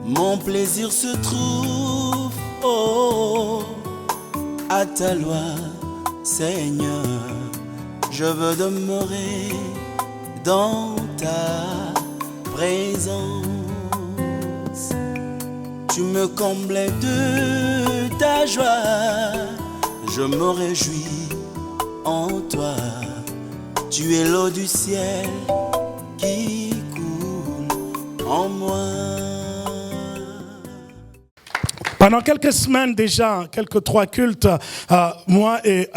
Mon plaisir se trouve, oh, à ta loi, Seigneur. Je veux demeurer dans ta présence. Tu me comblais de ta joie. Je me réjouis en toi. Tu es l'eau du ciel qui coule en moi. Pendant quelques semaines déjà, quelques 3 cultes, moi et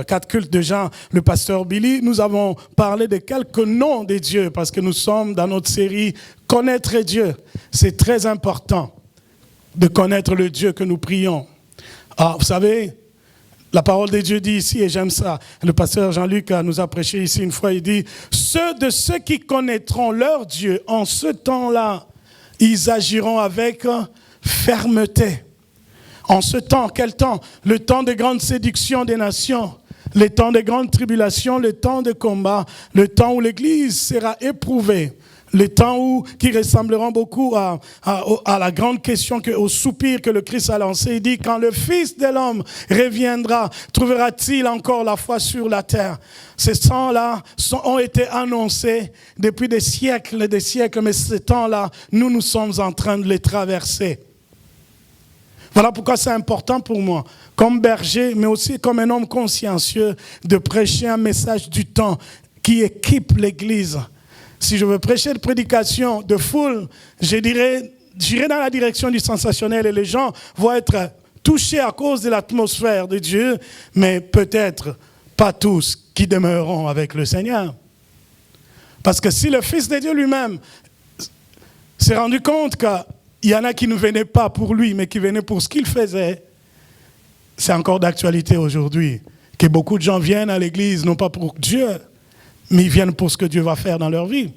4 cultes déjà, le pasteur Billy, nous avons parlé de quelques noms de Dieu parce que nous sommes dans notre série « Connaître Dieu ». C'est très important de connaître le Dieu que nous prions. Vous savez, la parole de Dieu dit ici, et j'aime ça, le pasteur Jean-Luc nous a prêché ici une fois, il dit « Ceux qui connaîtront leur Dieu en ce temps-là, ils agiront avec fermeté. » En ce temps, quel temps? Le temps de grande séduction des nations, le temps de grande tribulation, le temps de combat, le temps où l'Église sera éprouvée, le temps qui ressembleront beaucoup à la grande question, au soupir que le Christ a lancé. Il dit, quand le Fils de l'homme reviendra, trouvera-t-il encore la foi sur la terre? Ces temps-là ont été annoncés depuis des siècles et des siècles, mais ces temps-là, nous sommes en train de les traverser. Voilà pourquoi c'est important pour moi, comme berger, mais aussi comme un homme consciencieux, de prêcher un message du temps qui équipe l'Église. Si je veux prêcher une prédication de foule, j'irai dans la direction du sensationnel et les gens vont être touchés à cause de l'atmosphère de Dieu, mais peut-être pas tous qui demeureront avec le Seigneur. Parce que si le Fils de Dieu lui-même s'est rendu compte qu'il y en a qui ne venaient pas pour lui, mais qui venaient pour ce qu'il faisait, c'est encore d'actualité aujourd'hui. Que beaucoup de gens viennent à l'église, non pas pour Dieu, mais ils viennent pour ce que Dieu va faire dans leur vie.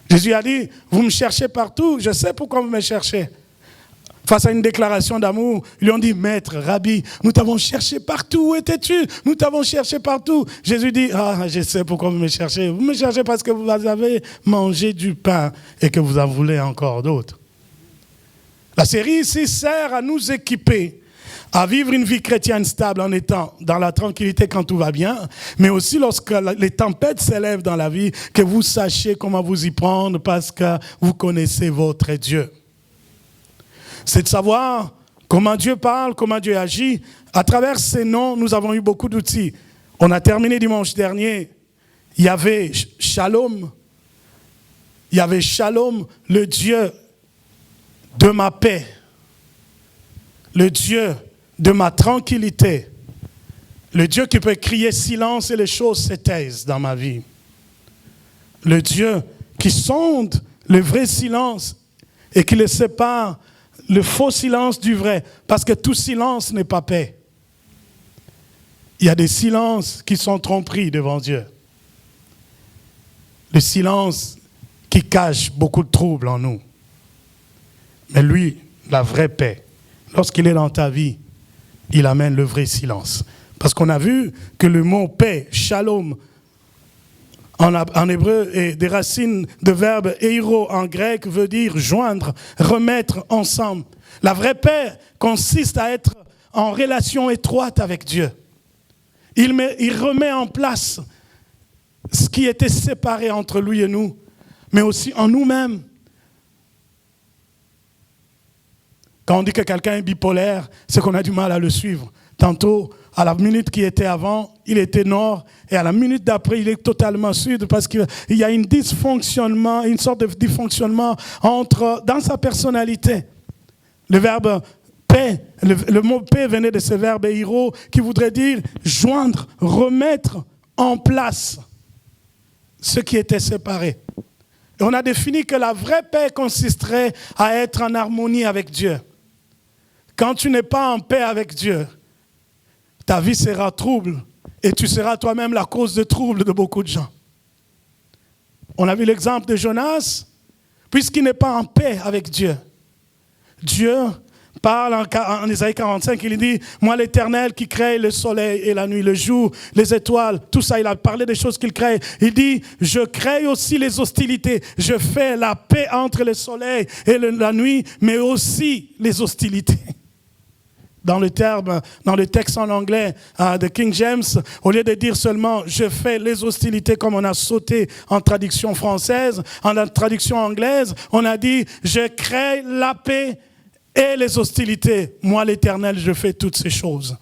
Jésus a dit, vous me cherchez partout, je sais pourquoi vous me cherchez. Face à une déclaration d'amour, ils lui ont dit, Maître, Rabbi, nous t'avons cherché partout, où étais-tu? Nous t'avons cherché partout. Jésus dit, je sais pourquoi vous me cherchez. Vous me cherchez parce que vous avez mangé du pain et que vous en voulez encore d'autres. La série ici sert à nous équiper, à vivre une vie chrétienne stable en étant dans la tranquillité quand tout va bien, mais aussi lorsque les tempêtes s'élèvent dans la vie, que vous sachiez comment vous y prendre parce que vous connaissez votre Dieu. C'est de savoir comment Dieu parle, comment Dieu agit. À travers ces noms, nous avons eu beaucoup d'outils. On a terminé dimanche dernier. Il y avait Shalom. Il y avait Shalom, le Dieu de ma paix, le Dieu de ma tranquillité, le Dieu qui peut crier silence et les choses se taisent dans ma vie, le Dieu qui sonde le vrai silence et qui le sépare, le faux silence du vrai, parce que tout silence n'est pas paix. Il y a des silences qui sont tromperies devant Dieu. Le silence qui cache beaucoup de troubles en nous. Mais lui, la vraie paix, lorsqu'il est dans ta vie, il amène le vrai silence. Parce qu'on a vu que le mot paix, shalom, en hébreu, est des racines de verbe eiro en grec, veut dire joindre, remettre ensemble. La vraie paix consiste à être en relation étroite avec Dieu. Il remet en place ce qui était séparé entre lui et nous, mais aussi en nous-mêmes. Quand on dit que quelqu'un est bipolaire, c'est qu'on a du mal à le suivre. Tantôt, à la minute qui était avant, il était nord, et à la minute d'après, il est totalement sud, parce qu'il y a une sorte de dysfonctionnement dans sa personnalité. Le verbe paix, le mot paix venait de ce verbe eiro, qui voudrait dire joindre, remettre en place ce qui était séparé. Et on a défini que la vraie paix consisterait à être en harmonie avec Dieu. Quand tu n'es pas en paix avec Dieu, ta vie sera trouble et tu seras toi-même la cause de trouble de beaucoup de gens. On a vu l'exemple de Jonas, puisqu'il n'est pas en paix avec Dieu. Dieu parle en Isaïe 45, il dit, moi l'Éternel qui crée le soleil et la nuit, le jour, les étoiles, tout ça, il a parlé des choses qu'il crée. Il dit, je crée aussi les hostilités, je fais la paix entre le soleil et la nuit, mais aussi les hostilités. Dans le texte en anglais de King James, au lieu de dire seulement « je fais les hostilités » comme on a sauté en traduction française, en la traduction anglaise, on a dit « je crée la paix et les hostilités. Moi, l'Éternel, je fais toutes ces choses. »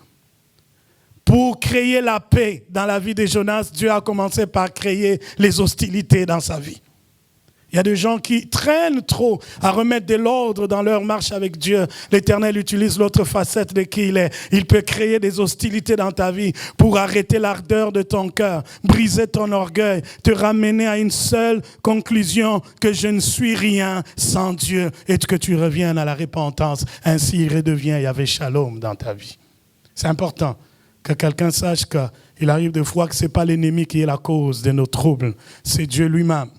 Pour créer la paix dans la vie de Jonas, Dieu a commencé par créer les hostilités dans sa vie. Il y a des gens qui traînent trop à remettre de l'ordre dans leur marche avec Dieu. L'Éternel utilise l'autre facette de qui il est. Il peut créer des hostilités dans ta vie pour arrêter l'ardeur de ton cœur, briser ton orgueil, te ramener à une seule conclusion, que je ne suis rien sans Dieu et que tu reviennes à la repentance. Ainsi, il redevient Yahvé Shalom dans ta vie. C'est important que quelqu'un sache qu'il arrive des fois que ce n'est pas l'ennemi qui est la cause de nos troubles, c'est Dieu lui-même.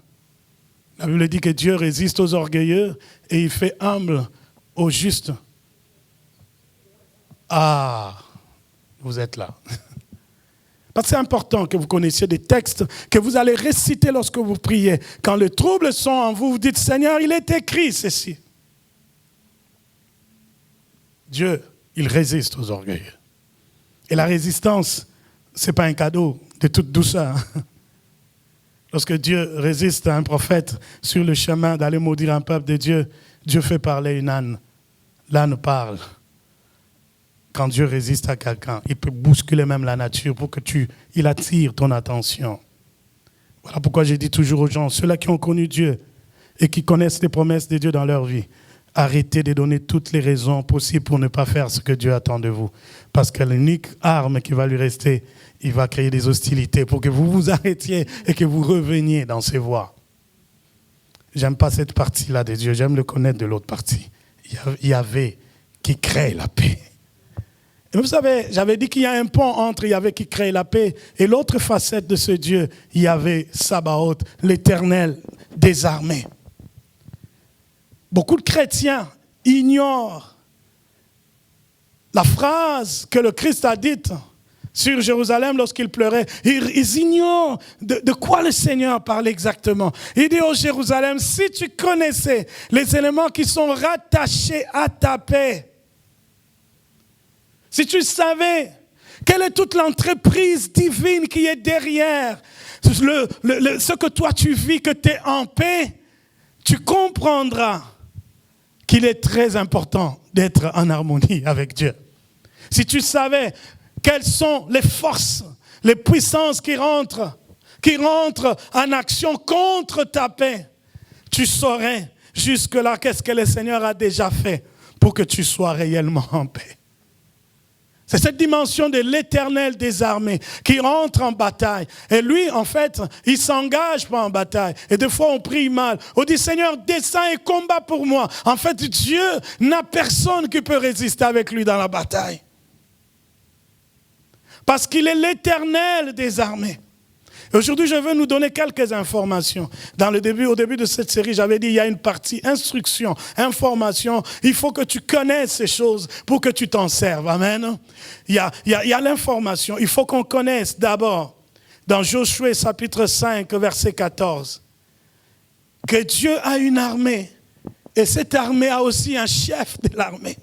La Bible dit que Dieu résiste aux orgueilleux et il fait humble aux justes. Ah, vous êtes là. Parce que c'est important que vous connaissiez des textes que vous allez réciter lorsque vous priez. Quand les troubles sont en vous, vous dites, Seigneur, il est écrit ceci. Dieu, il résiste aux orgueilleux. Et la résistance, ce n'est pas un cadeau de toute douceur. Lorsque Dieu résiste à un prophète sur le chemin d'aller maudire un peuple de Dieu, Dieu fait parler une âne. L'âne parle. Quand Dieu résiste à quelqu'un, il peut bousculer même la nature pour que il attire ton attention. Voilà pourquoi je dis toujours aux gens, ceux-là qui ont connu Dieu et qui connaissent les promesses de Dieu dans leur vie, arrêtez de donner toutes les raisons possibles pour ne pas faire ce que Dieu attend de vous. Parce que l'unique arme qui va lui rester, il va créer des hostilités pour que vous vous arrêtiez et que vous reveniez dans ses voies. J'aime pas cette partie-là de Dieu, j'aime le connaître de l'autre partie. Yahvé qui crée la paix. Et vous savez, j'avais dit qu'il y a un pont entre Yahvé qui crée la paix et l'autre facette de ce Dieu, Yahvé Sabaoth, l'Éternel des armées. Beaucoup de chrétiens ignorent la phrase que le Christ a dite sur Jérusalem lorsqu'il pleurait. Ils ignorent de quoi le Seigneur parle exactement. Il dit au Jérusalem, si tu connaissais les éléments qui sont rattachés à ta paix, si tu savais quelle est toute l'entreprise divine qui est derrière ce que toi tu vis, que tu es en paix, tu comprendras qu'il est très important d'être en harmonie avec Dieu. Si tu savais quelles sont les forces, les puissances qui rentrent en action contre ta paix, tu saurais jusque-là qu'est-ce que le Seigneur a déjà fait pour que tu sois réellement en paix. C'est cette dimension de l'Éternel des armées qui rentre en bataille. Et lui, en fait, il ne s'engage pas en bataille. Et des fois, on prie mal. On dit, Seigneur, descends et combat pour moi. En fait, Dieu n'a personne qui peut résister avec lui dans la bataille. Parce qu'il est l'Éternel des armées. Aujourd'hui, je veux nous donner quelques informations. Au début de cette série, j'avais dit, il y a une partie instruction, information. Il faut que tu connaisses ces choses pour que tu t'en serves. Amen. Il y a l'information. Il faut qu'on connaisse d'abord, dans Josué chapitre 5, verset 14, que Dieu a une armée. Et cette armée a aussi un chef de l'armée.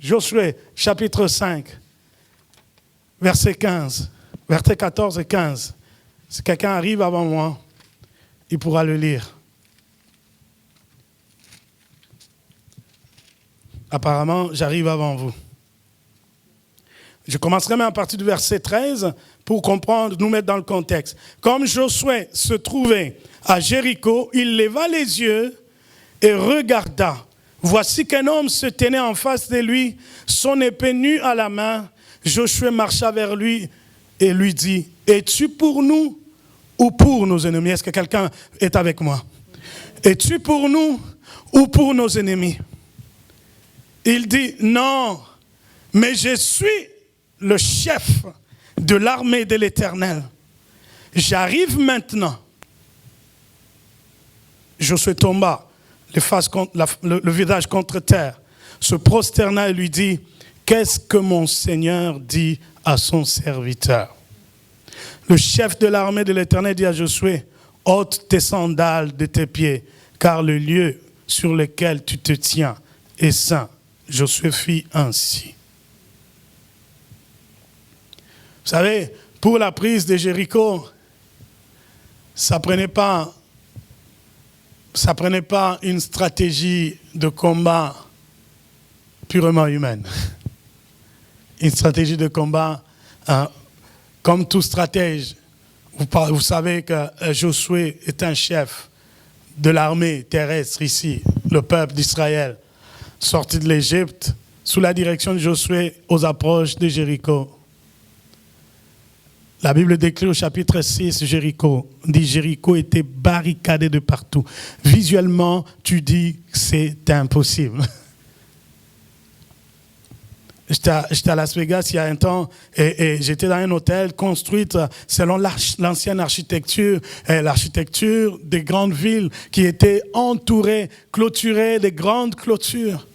Josué chapitre 5. Verset 15, verset 14 et 15. Si quelqu'un arrive avant moi, il pourra le lire. Apparemment, j'arrive avant vous. Je commencerai même à partir du verset 13 pour comprendre, nous mettre dans le contexte. Comme Josué se trouvait à Jéricho, il leva les yeux et regarda. Voici qu'un homme se tenait en face de lui, son épée nue à la main. Josué marcha vers lui et lui dit, es-tu pour nous ou pour nos ennemis? Est-ce que quelqu'un est avec moi? Es-tu pour nous ou pour nos ennemis? Il dit, non, mais je suis le chef de l'armée de l'Éternel. J'arrive maintenant. Josué tomba le visage contre terre, se prosterna et lui dit, qu'est-ce que mon Seigneur dit à son serviteur? Le chef de l'armée de l'Éternel dit à Josué, ôte tes sandales de tes pieds, car le lieu sur lequel tu te tiens est saint. Josué fit ainsi. Vous savez, pour la prise de Jéricho, ça prenait pas une stratégie de combat purement humaine. Une stratégie de combat, comme tout stratège, vous savez que Josué est un chef de l'armée terrestre ici, le peuple d'Israël, sorti de l'Égypte, sous la direction de Josué aux approches de Jéricho. La Bible décrit au chapitre 6, Jéricho, dit Jéricho était barricadé de partout. Visuellement, tu dis que c'est impossible. J'étais à Las Vegas il y a un temps et j'étais dans un hôtel construit selon l'ancienne architecture, l'architecture des grandes villes qui étaient entourées, clôturées, de grandes clôtures.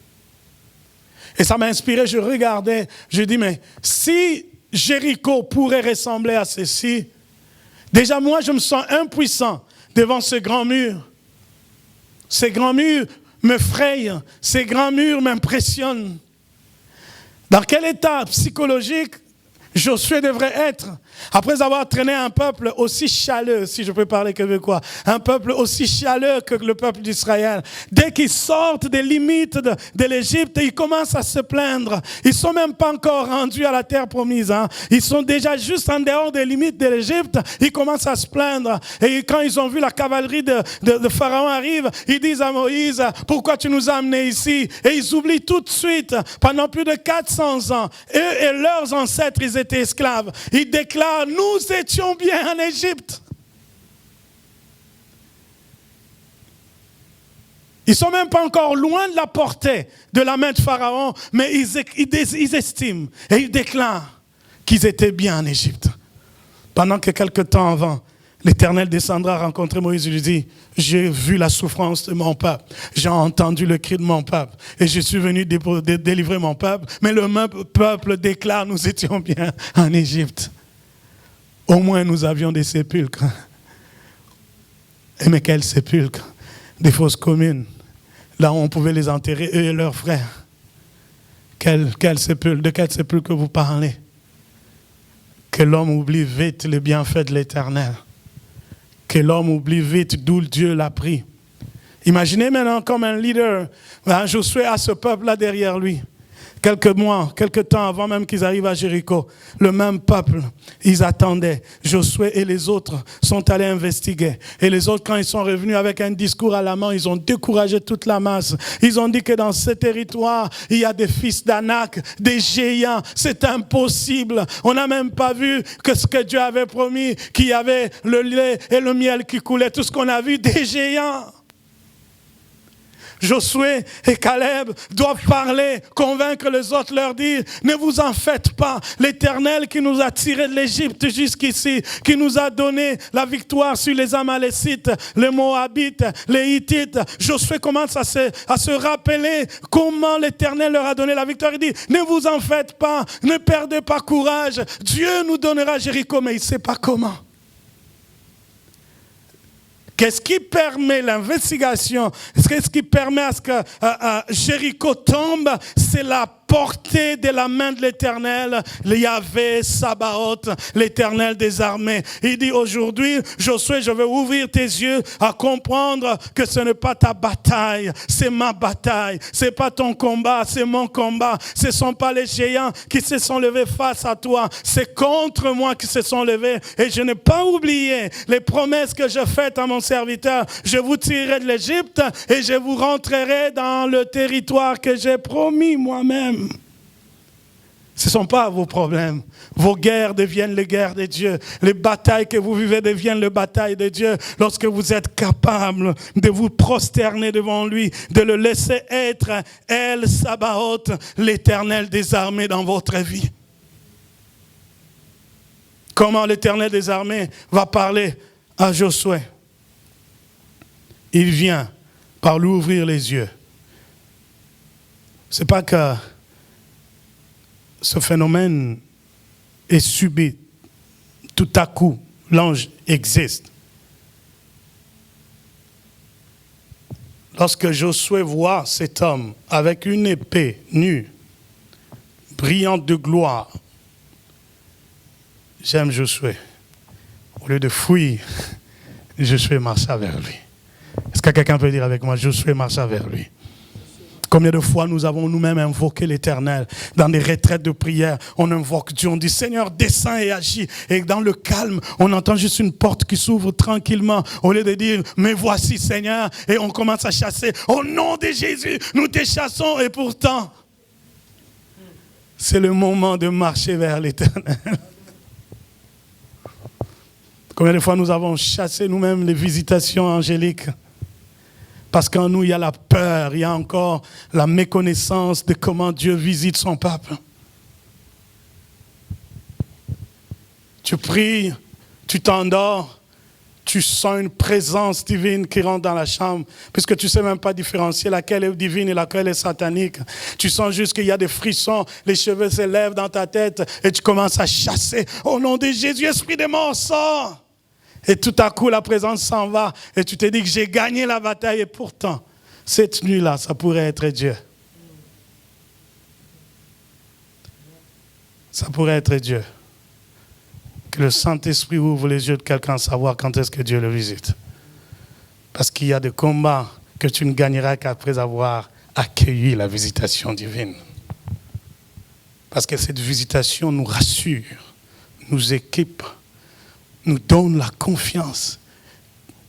Et ça m'a inspiré, je regardais, je dis mais si Jéricho pourrait ressembler à ceci, déjà moi je me sens impuissant devant ce grand mur. Ces grands murs me frayent, ces grands murs m'impressionnent. Dans quel état psychologique Josué devrait être après avoir traîné un peuple aussi chaleureux, si je peux parler québécois, un peuple aussi chaleureux que le peuple d'Israël. Dès qu'ils sortent des limites de l'Égypte, ils commencent à se plaindre. Ils ne sont même pas encore rendus à la terre promise. Ils sont déjà juste en dehors des limites de l'Égypte. Ils commencent à se plaindre. Et quand ils ont vu la cavalerie de Pharaon arrive, ils disent à Moïse, pourquoi tu nous as amenés ici? Et ils oublient tout de suite, pendant plus de 400 ans, eux et leurs ancêtres, ils étaient esclaves. Ils déclarent, nous étions bien en Égypte. Ils ne sont même pas encore loin de la portée de la main de Pharaon, mais ils estiment et ils déclarent qu'ils étaient bien en Égypte. Pendant que quelque temps avant, l'Éternel descendra rencontrer Moïse et lui dit, j'ai vu la souffrance de mon peuple, j'ai entendu le cri de mon peuple et je suis venu délivrer mon peuple, mais le même peuple déclare, nous étions bien en Égypte. Au moins nous avions des sépulcres. Mais quels sépulcres? Des fosses communes, là où on pouvait les enterrer, eux et leurs frères. Quel sépulcre? De quel sépulcre vous parlez? Que l'homme oublie vite les bienfaits de l'Éternel. Que l'homme oublie vite d'où Dieu l'a pris. Imaginez maintenant comme un leader, Josué a ce peuple-là derrière lui. Quelques temps avant même qu'ils arrivent à Jéricho, le même peuple, ils attendaient. Josué et les autres sont allés investiguer. Et les autres, quand ils sont revenus avec un discours à la main, ils ont découragé toute la masse. Ils ont dit que dans ce territoire, il y a des fils d'Anak, des géants. C'est impossible. On n'a même pas vu que ce que Dieu avait promis, qu'il y avait le lait et le miel qui coulaient. Tout ce qu'on a vu, des géants. Josué et Caleb doivent parler, convaincre les autres, leur dire, ne vous en faites pas. L'Éternel qui nous a tirés de l'Égypte jusqu'ici, qui nous a donné la victoire sur les Amalécites, les Moabites, les Hittites. Josué commence à se rappeler comment l'Éternel leur a donné la victoire. Il dit, ne vous en faites pas, ne perdez pas courage. Dieu nous donnera Jéricho, mais il ne sait pas comment. Qu'est-ce qui permet l'investigation? Qu'est-ce qui permet à ce que Jéricho tombe? C'est la portée de la main de l'Éternel, le Yahvé Sabaoth, l'Éternel des armées. Il dit aujourd'hui, Josué, je vais ouvrir tes yeux à comprendre que ce n'est pas ta bataille, c'est ma bataille. C'est pas ton combat, c'est mon combat. Ce ne sont pas les géants qui se sont levés face à toi, c'est contre moi qui se sont levés. Et je n'ai pas oublié les promesses que je fais à mon serviteur. Je vous tirerai de l'Égypte et je vous rentrerai dans le territoire que j'ai promis moi-même. Ce ne sont pas vos problèmes. Vos guerres deviennent les guerres de Dieu. Les batailles que vous vivez deviennent les batailles de Dieu. Lorsque vous êtes capable de vous prosterner devant lui, de le laisser être El Sabaoth, l'Éternel des armées dans votre vie. Comment l'Éternel des armées va parler à Josué? Il vient par lui ouvrir les yeux. Ce n'est pas que ce phénomène est subit. Tout à coup, l'ange existe. Lorsque Josué voit cet homme avec une épée nue, brillante de gloire, j'aime Josué. Au lieu de fuir, Josué marcha vers lui. Est-ce que quelqu'un peut dire avec moi, Josué marcha vers lui? Combien de fois nous avons nous-mêmes invoqué l'Éternel dans des retraites de prière, on invoque Dieu, on dit Seigneur descends et agis, et dans le calme on entend juste une porte qui s'ouvre tranquillement au lieu de dire mais voici Seigneur, et on commence à chasser au nom de Jésus, nous te chassons, et pourtant c'est le moment de marcher vers l'Éternel. Combien de fois nous avons chassé nous-mêmes les visitations angéliques? Parce qu'en nous, il y a la peur, il y a encore la méconnaissance de comment Dieu visite son peuple. Tu pries, tu t'endors, tu sens une présence divine qui rentre dans la chambre, puisque tu ne sais même pas différencier laquelle est divine et laquelle est satanique. Tu sens juste qu'il y a des frissons, les cheveux s'élèvent dans ta tête et tu commences à chasser. Au nom de Jésus, esprit de mort, sors! Et tout à coup, la présence s'en va. Et tu te dis que j'ai gagné la bataille. Et pourtant, cette nuit-là, ça pourrait être Dieu. Ça pourrait être Dieu. Que le Saint-Esprit ouvre les yeux de quelqu'un à savoir quand est-ce que Dieu le visite. Parce qu'il y a des combats que tu ne gagneras qu'après avoir accueilli la visitation divine. Parce que cette visitation nous rassure, nous équipe, nous donne la confiance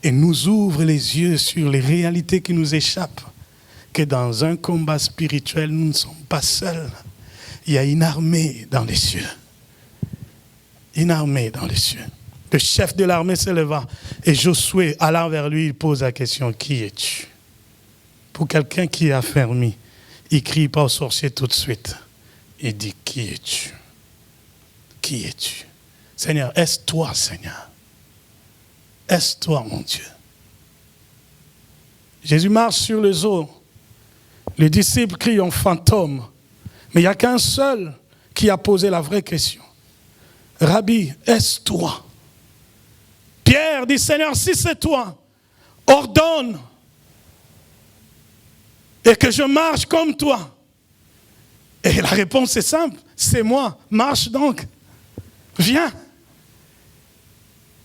et nous ouvre les yeux sur les réalités qui nous échappent. Que dans un combat spirituel, nous ne sommes pas seuls. Il y a une armée dans les cieux. Une armée dans les cieux. Le chef de l'armée se leva et Josué, allant vers lui, il pose la question, qui es-tu? Pour quelqu'un qui est affermi, il ne crie pas au sorcier tout de suite. Il dit, qui es-tu? Qui es-tu? Seigneur, est-ce toi, Seigneur? Est-ce toi, mon Dieu? Jésus marche sur les eaux. Les disciples crient en fantôme. Mais il n'y a qu'un seul qui a posé la vraie question. Rabbi, est-ce toi? Pierre dit, Seigneur, si c'est toi, ordonne et que je marche comme toi. Et la réponse est simple, c'est moi, marche donc, viens.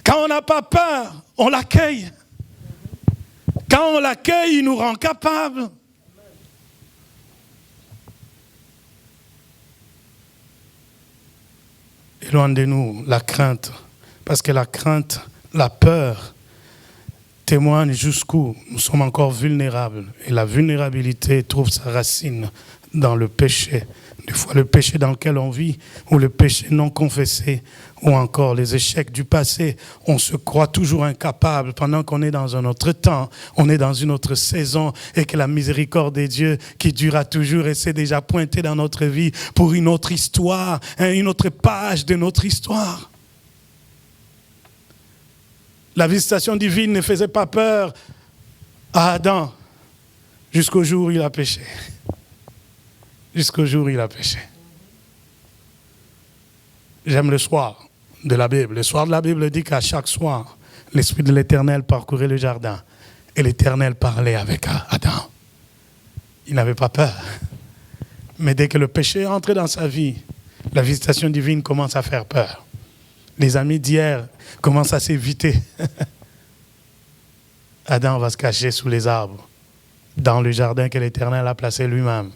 Quand on n'a pas peur, on l'accueille. Quand on l'accueille, il nous rend capables. Éloigne de nous la crainte, parce que la crainte, la peur, témoigne jusqu'où nous sommes encore vulnérables. Et la vulnérabilité trouve sa racine dans le péché. Des fois le péché dans lequel on vit, ou le péché non confessé, ou encore les échecs du passé. On se croit toujours incapable pendant qu'on est dans un autre temps, on est dans une autre saison, et que la miséricorde de Dieu qui durera toujours et s'est déjà pointée dans notre vie pour une autre histoire, une autre page de notre histoire. La visitation divine ne faisait pas peur à Adam jusqu'au jour où il a péché. Jusqu'au jour où il a péché. J'aime le soir de la Bible. Le soir de la Bible dit qu'à chaque soir, l'Esprit de l'Éternel parcourait le jardin et l'Éternel parlait avec Adam. Il n'avait pas peur. Mais dès que le péché est entré dans sa vie, la visitation divine commence à faire peur. Les amis d'hier commencent à s'éviter. Adam va se cacher sous les arbres, dans le jardin que l'Éternel a placé lui-même.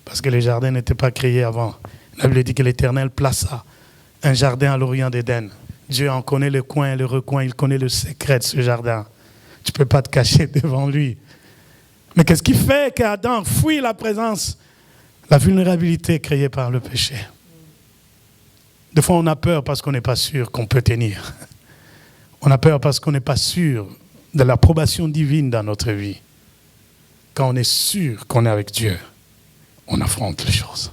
Parce que le jardin n'était pas créé avant. La Bible dit que l'Éternel plaça un jardin à l'orient d'Éden. Dieu en connaît le coin et le recoin, il connaît le secret de ce jardin. Tu ne peux pas te cacher devant lui. Mais qu'est-ce qui fait qu'Adam fuit la présence? La vulnérabilité créée par le péché. Des fois, on a peur parce qu'on n'est pas sûr qu'on peut tenir. On a peur parce qu'on n'est pas sûr de l'approbation divine dans notre vie. Quand on est sûr qu'on est avec Dieu, on affronte les choses.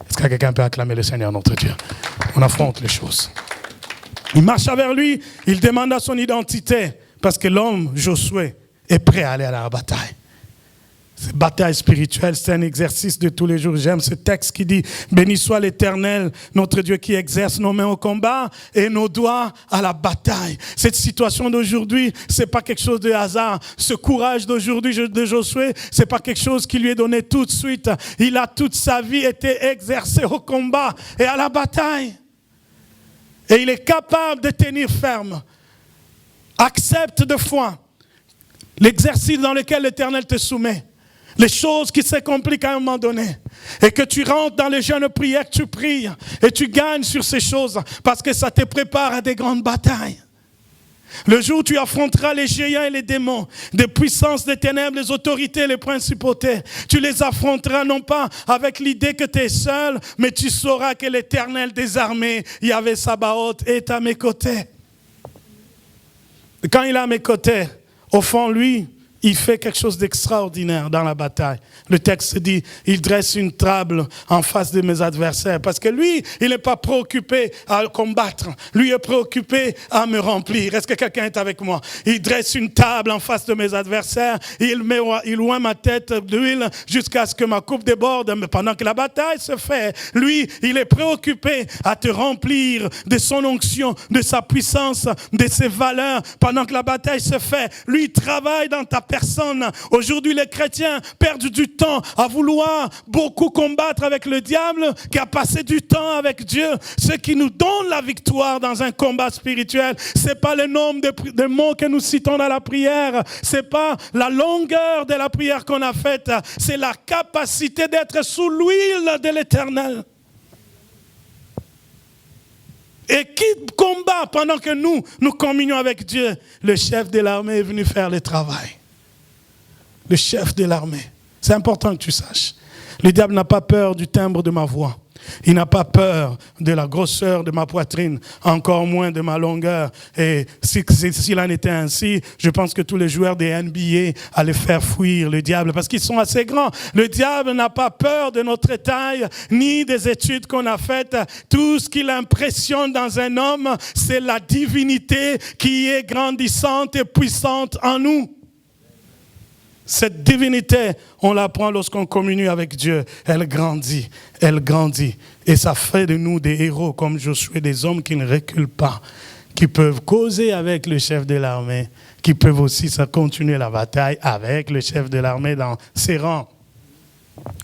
Est-ce que quelqu'un peut acclamer le Seigneur notre Dieu? On affronte les choses. Il marche vers lui, il demande à son identité, parce que l'homme, Josué, est prêt à aller à la bataille. C'est bataille spirituelle, c'est un exercice de tous les jours. J'aime ce texte qui dit « Béni soit l'Éternel, notre Dieu qui exerce nos mains au combat et nos doigts à la bataille. » Cette situation d'aujourd'hui, c'est pas quelque chose de hasard. Ce courage d'aujourd'hui de Josué, c'est pas quelque chose qui lui est donné tout de suite. Il a toute sa vie été exercé au combat et à la bataille. Et il est capable de tenir ferme. Accepte de foi l'exercice dans lequel l'Éternel te soumet. Les choses qui se compliquent à un moment donné. Et que tu rentres dans les jeûnes prières, que tu pries. Et tu gagnes sur ces choses. Parce que ça te prépare à des grandes batailles. Le jour où tu affronteras les géants et les démons, des puissances des ténèbres, les autorités, les principautés, tu les affronteras non pas avec l'idée que tu es seul, mais tu sauras que l'Éternel des armées, Yahvé Sabaoth, est à mes côtés. Et quand il est à mes côtés, au fond, lui, il fait quelque chose d'extraordinaire dans la bataille. Le texte dit, il dresse une table en face de mes adversaires. Parce que lui, il n'est pas préoccupé à combattre. Lui est préoccupé à me remplir. Est-ce que quelqu'un est avec moi? Il dresse une table en face de mes adversaires. Il oint ma tête d'huile jusqu'à ce que ma coupe déborde. Mais pendant que la bataille se fait, lui, il est préoccupé à te remplir de son onction, de sa puissance, de ses valeurs. Pendant que la bataille se fait, lui, il travaille dans ta personne. Aujourd'hui, les chrétiens perdent du temps à vouloir beaucoup combattre avec le diable qu'à passer du temps avec Dieu. Ce qui nous donne la victoire dans un combat spirituel, c'est pas le nombre de mots que nous citons dans la prière, c'est pas la longueur de la prière qu'on a faite, c'est la capacité d'être sous l'huile de l'Éternel. Et qui combat pendant que nous communions avec Dieu? Le chef de l'armée est venu faire le travail. Le chef de l'armée. C'est important que tu saches. Le diable n'a pas peur du timbre de ma voix. Il n'a pas peur de la grosseur de ma poitrine, encore moins de ma longueur. Et s'il en était ainsi, je pense que tous les joueurs des NBA allaient faire fuir le diable parce qu'ils sont assez grands. Le diable n'a pas peur de notre taille, ni des études qu'on a faites. Tout ce qui l'impressionne dans un homme, c'est la divinité qui est grandissante et puissante en nous. Cette divinité, on l'apprend lorsqu'on communie avec Dieu. Elle grandit, elle grandit. Et ça fait de nous des héros comme Josué, des hommes qui ne reculent pas, qui peuvent causer avec le chef de l'armée, qui peuvent aussi continuer la bataille avec le chef de l'armée dans ses rangs.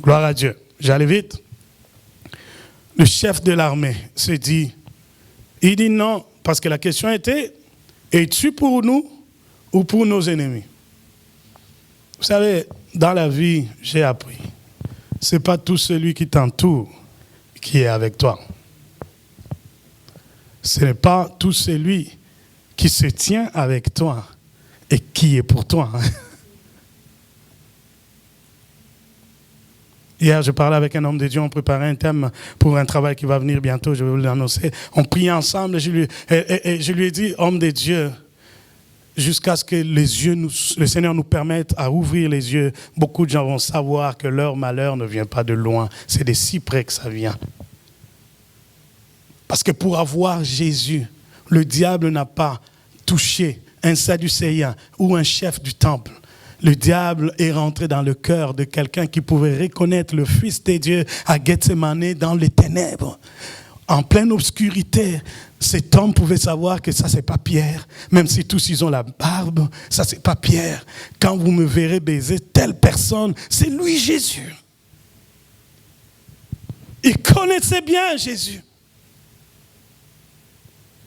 Gloire à Dieu. J'allais vite. Le chef de l'armée se dit, il dit non, parce que la question était, es-tu pour nous ou pour nos ennemis? Vous savez, dans la vie, j'ai appris, ce n'est pas tout celui qui t'entoure qui est avec toi. Ce n'est pas tout celui qui se tient avec toi et qui est pour toi. Hier, je parlais avec un homme de Dieu, on préparait un thème pour un travail qui va venir bientôt, je vais vous l'annoncer. On priait ensemble et je lui ai dit, homme de Dieu, jusqu'à ce que le Seigneur nous permette à ouvrir les yeux, beaucoup de gens vont savoir que leur malheur ne vient pas de loin. C'est de si près que ça vient. Parce que pour avoir Jésus, le diable n'a pas touché un sadducéen ou un chef du temple. Le diable est rentré dans le cœur de quelqu'un qui pouvait reconnaître le Fils de Dieu à Gethsémane dans les ténèbres. En pleine obscurité, cet homme pouvait savoir que ça, c'est pas Pierre. Même si tous ils ont la barbe, ça, c'est pas Pierre. Quand vous me verrez baiser telle personne, c'est lui Jésus. Il connaissait bien Jésus.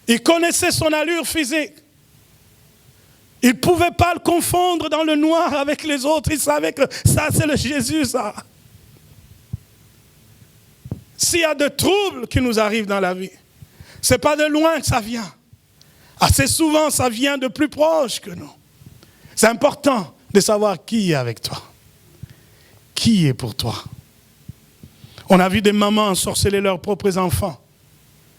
Il connaissait son allure physique. Il ne pouvait pas le confondre dans le noir avec les autres. Il savait que ça, c'est le Jésus, ça. S'il y a de troubles qui nous arrivent dans la vie, ce n'est pas de loin que ça vient. Assez souvent, ça vient de plus proche que nous. C'est important de savoir qui est avec toi. Qui est pour toi. On a vu des mamans ensorceler leurs propres enfants.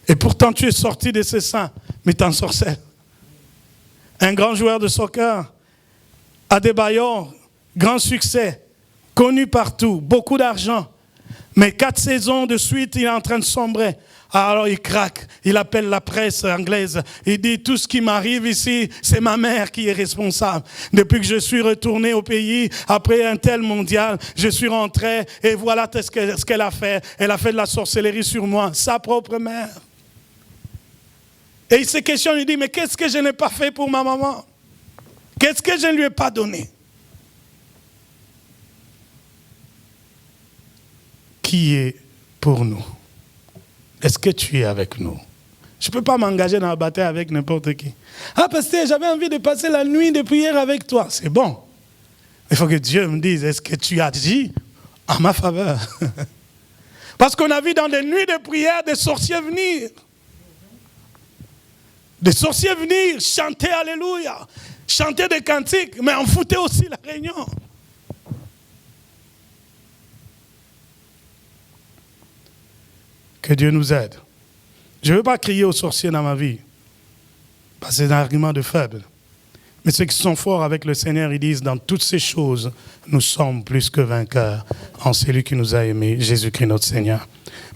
Et pourtant, tu es sorti de ces seins, mais tu ensorcelles. Un grand joueur de soccer, Adebayor, grand succès, connu partout, beaucoup d'argent. Mais 4 saisons de suite, il est en train de sombrer. Alors il craque, il appelle la presse anglaise, il dit tout ce qui m'arrive ici, c'est ma mère qui est responsable. Depuis que je suis retourné au pays, après un tel mondial, je suis rentré et voilà ce qu'elle a fait. Elle a fait de la sorcellerie sur moi, sa propre mère. Et il se questionne, il dit, mais qu'est-ce que je n'ai pas fait pour ma maman? Qu'est-ce que je ne lui ai pas donné? Qui est pour nous? Est-ce que tu es avec nous? Je ne peux pas m'engager dans la bataille avec n'importe qui. Ah, pasteur, j'avais envie de passer la nuit de prière avec toi. C'est bon. Il faut que Dieu me dise, est-ce que tu agis en ma faveur? Parce qu'on a vu dans des nuits de prière des sorciers venir. Des sorciers venir chanter Alléluia, chanter des cantiques, mais on foutait aussi la réunion. Que Dieu nous aide. Je ne veux pas crier aux sorciers dans ma vie, parce que c'est un argument de faible. Mais ceux qui sont forts avec le Seigneur, ils disent, dans toutes ces choses, nous sommes plus que vainqueurs en celui qui nous a aimés, Jésus-Christ notre Seigneur.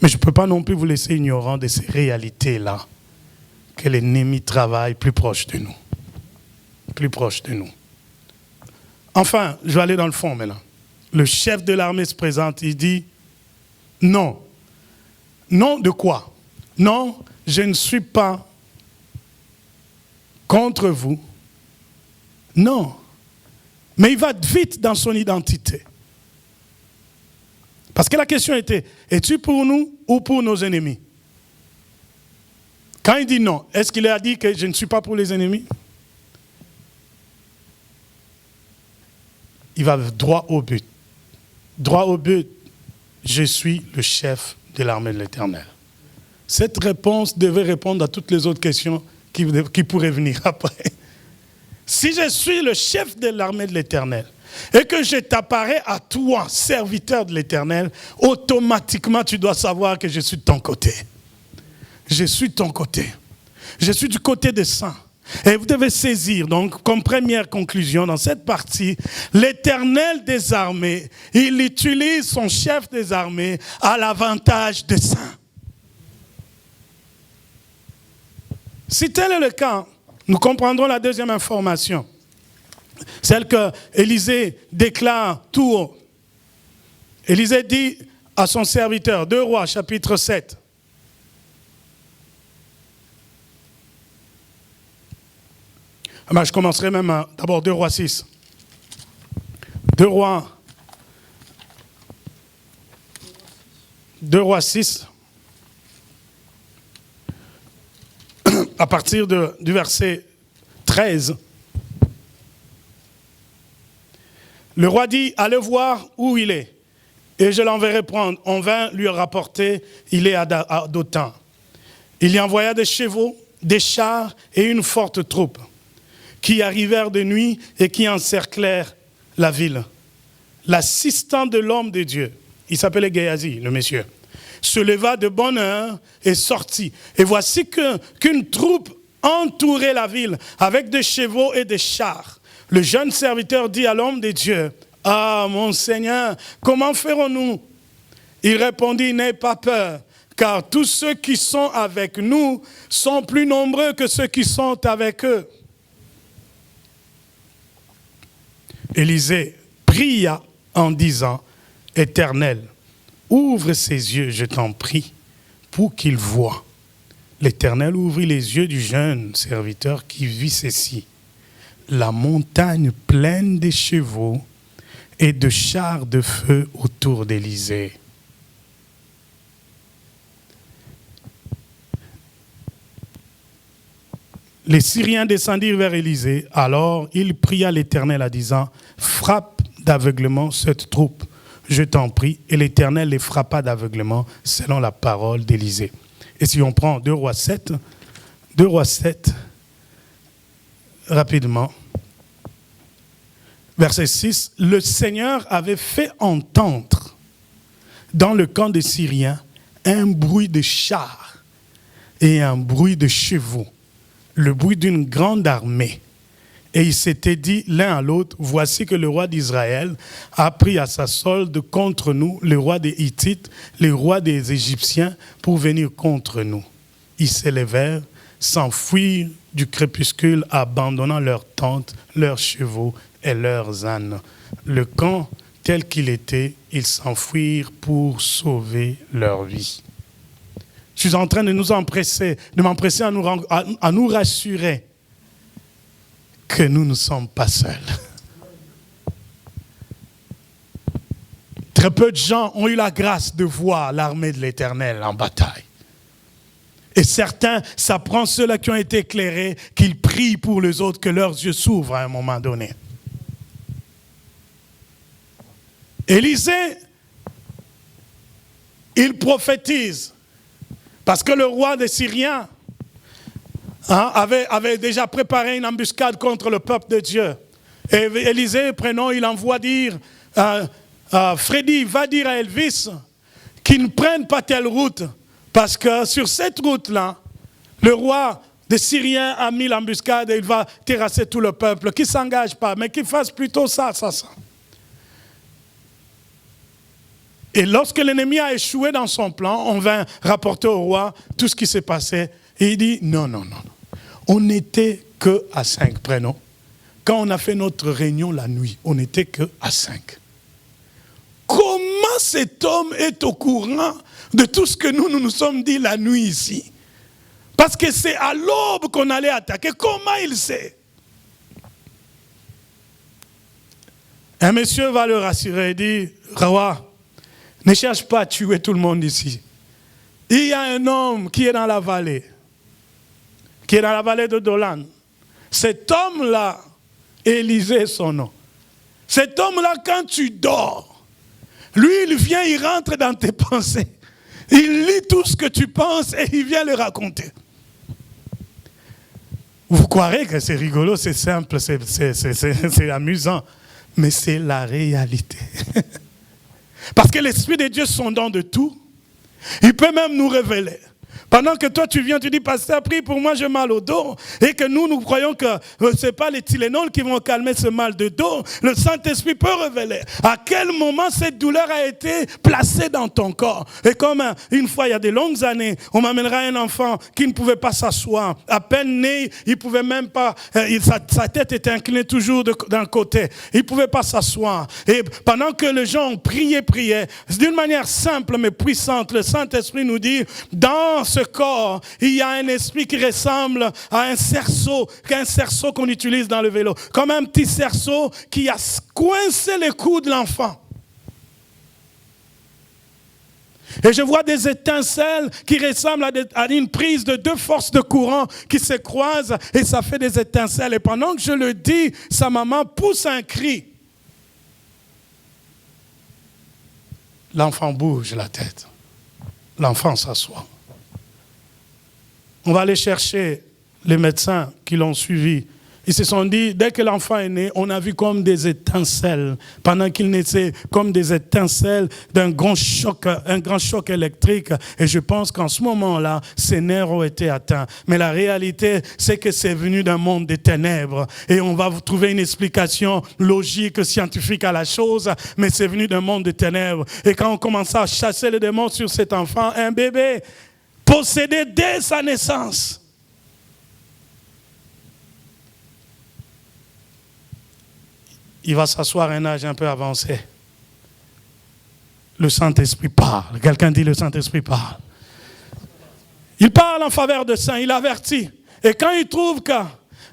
Mais je ne peux pas non plus vous laisser ignorant de ces réalités-là, que l'ennemi travaille plus proche de nous. Plus proche de nous. Enfin, je vais aller dans le fond maintenant. Le chef de l'armée se présente, il dit, non. Non de quoi? Non, je ne suis pas contre vous. Non. Mais il va vite dans son identité. Parce que la question était, es-tu pour nous ou pour nos ennemis? Quand il dit non, est-ce qu'il a dit que je ne suis pas pour les ennemis? Il va droit au but. Droit au but, je suis le chef de l'armée de l'Éternel. Cette réponse devait répondre à toutes les autres questions qui pourraient venir après. Si je suis le chef de l'armée de l'Éternel et que je t'apparais à toi, serviteur de l'Éternel, automatiquement tu dois savoir que je suis de ton côté. Je suis de ton côté. Je suis du côté des saints. Et vous devez saisir, donc, comme première conclusion dans cette partie, l'Éternel des armées, il utilise son chef des armées à l'avantage des saints. Si tel est le cas, nous comprendrons la deuxième information. Celle que Élisée déclare tout haut. Élisée dit à son serviteur, 2 Rois, chapitre 7. Je commencerai même d'abord 2 Rois 6. 2 Rois 6. À partir du verset 13. Le roi dit, allez voir où il est, et je l'enverrai prendre. On vint lui rapporter, il est à Dothan. Il y envoya des chevaux, des chars et une forte troupe, qui arrivèrent de nuit et qui encerclèrent la ville. L'assistant de l'homme de Dieu, il s'appelait Géasi, le monsieur, se leva de bonne heure et sortit. Et voici qu'une troupe entourait la ville avec des chevaux et des chars. Le jeune serviteur dit à l'homme de Dieu, « Ah, mon Seigneur, comment ferons-nous » Il répondit, « N'aie pas peur, car tous ceux qui sont avec nous sont plus nombreux que ceux qui sont avec eux. » Élisée pria en disant, « Éternel, ouvre ses yeux, je t'en prie, pour qu'il voie. » L'Éternel ouvrit les yeux du jeune serviteur qui vit ceci. La montagne pleine de chevaux et de chars de feu autour d'Élisée. Les Syriens descendirent vers Élisée. Alors il pria l'Éternel en disant, « Frappe d'aveuglement cette troupe, je t'en prie. » Et l'Éternel les frappa d'aveuglement selon la parole d'Élisée. Et si on prend 2 Rois 7, rapidement, verset 6, « Le Seigneur avait fait entendre dans le camp des Syriens un bruit de chars et un bruit de chevaux, le bruit d'une grande armée. Et ils s'étaient dit l'un à l'autre, voici que le roi d'Israël a pris à sa solde contre nous le roi des Hittites, le roi des Égyptiens, pour venir contre nous. Ils s'élevèrent, s'enfuirent du crépuscule, abandonnant leurs tentes, leurs chevaux et leurs ânes. Le camp tel qu'il était, ils s'enfuirent pour sauver leur vie. Je suis en train de m'empresser à nous rassurer que nous ne sommes pas seuls. Très peu de gens ont eu la grâce de voir l'armée de l'Éternel en bataille. Et certains, ça prend ceux-là qui ont été éclairés, qu'ils prient pour les autres, que leurs yeux s'ouvrent à un moment donné. Élisée, il prophétise, parce que le roi des Syriens avait déjà préparé une embuscade contre le peuple de Dieu. Et Élisée, il envoie dire, Freddy, va dire à Elvis qu'il ne prenne pas telle route, parce que sur cette route-là, le roi des Syriens a mis l'embuscade et il va terrasser tout le peuple, qu'il ne s'engage pas, mais qu'il fasse plutôt ça. Et lorsque l'ennemi a échoué dans son plan, on vint rapporter au roi tout ce qui s'est passé. Et il dit, non. On n'était que à 5 prénoms. Quand on a fait notre réunion la nuit, on n'était que à 5. Comment cet homme est au courant de tout ce que nous sommes dit la nuit ici? Parce que c'est à l'aube qu'on allait attaquer. Comment il sait? Un monsieur va le rassurer et dit, roi, ne cherche pas à tuer tout le monde ici. Il y a un homme qui est dans la vallée, de Dolan. Cet homme-là, Élisée son nom. Cet homme-là, quand tu dors, lui, il vient, il rentre dans tes pensées. Il lit tout ce que tu penses et il vient le raconter. Vous croirez que c'est rigolo, c'est simple, c'est amusant. Mais c'est la réalité. Parce que l'Esprit de Dieu sondant de tout, il peut même nous révéler. Pendant que toi tu viens, tu dis, pasteur, prie pour moi, j'ai mal au dos. Et que nous croyons que ce n'est pas les Tylenol qui vont calmer ce mal de dos. Le Saint-Esprit peut révéler à quel moment cette douleur a été placée dans ton corps. Et comme une fois, il y a des longues années, on m'amènera un enfant qui ne pouvait pas s'asseoir. À peine né, il ne pouvait même pas, sa tête était inclinée toujours d'un côté. Il ne pouvait pas s'asseoir. Et pendant que les gens priaient, d'une manière simple mais puissante, le Saint-Esprit nous dit, dans ce corps, il y a un esprit qui ressemble à un cerceau qu'on utilise dans le vélo. Comme un petit cerceau qui a coincé les coups de l'enfant. Et je vois des étincelles qui ressemblent à une prise de 2 forces de courant qui se croisent et ça fait des étincelles. Et pendant que je le dis, sa maman pousse un cri. L'enfant bouge la tête. L'enfant s'assoit. On va aller chercher les médecins qui l'ont suivi. Ils se sont dit, dès que l'enfant est né, on a vu comme des étincelles. Pendant qu'il naissait, comme des étincelles d'un grand choc électrique. Et je pense qu'en ce moment-là, ses nerfs ont été atteints. Mais la réalité, c'est que c'est venu d'un monde des ténèbres. Et on va trouver une explication logique, scientifique à la chose. Mais c'est venu d'un monde des ténèbres. Et quand on commençait à chasser les démons sur cet enfant, un bébé possédé dès sa naissance. Il va s'asseoir à un âge un peu avancé. Le Saint-Esprit parle. Quelqu'un dit le Saint-Esprit parle. Il parle en faveur de saints, il avertit. Et quand il trouve que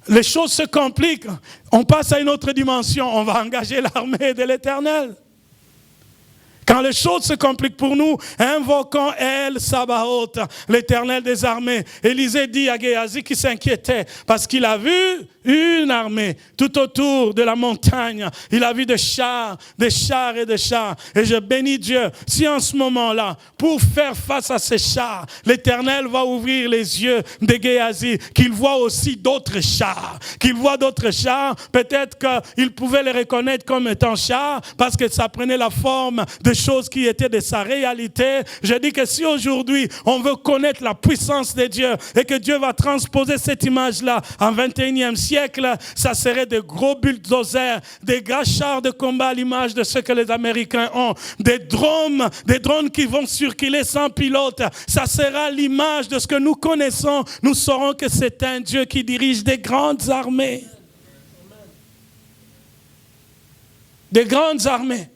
les choses se compliquent, on passe à une autre dimension, on va engager l'armée de l'Éternel. Quand les choses se compliquent pour nous, invoquons El Sabaoth, l'Éternel des armées. Élisée dit à Géasi qui s'inquiétait parce qu'il a vu une armée tout autour de la montagne. Il a vu des chars et des chars. Et je bénis Dieu. Si en ce moment-là, pour faire face à ces chars, l'Éternel va ouvrir les yeux de Géasi, qu'il voit aussi d'autres chars. Qu'il voit d'autres chars, peut-être qu'il pouvait les reconnaître comme étant chars parce que ça prenait la forme de choses qui étaient de sa réalité. Je dis que si aujourd'hui on veut connaître la puissance de Dieu et que Dieu va transposer cette image-là en 21e siècle, ça serait des gros bulldozers, des grands chars de combat à l'image de ce que les Américains ont, des drones qui vont circuler sans pilote. Ça sera l'image de ce que nous connaissons. Nous saurons que c'est un Dieu qui dirige des grandes armées. Des grandes armées.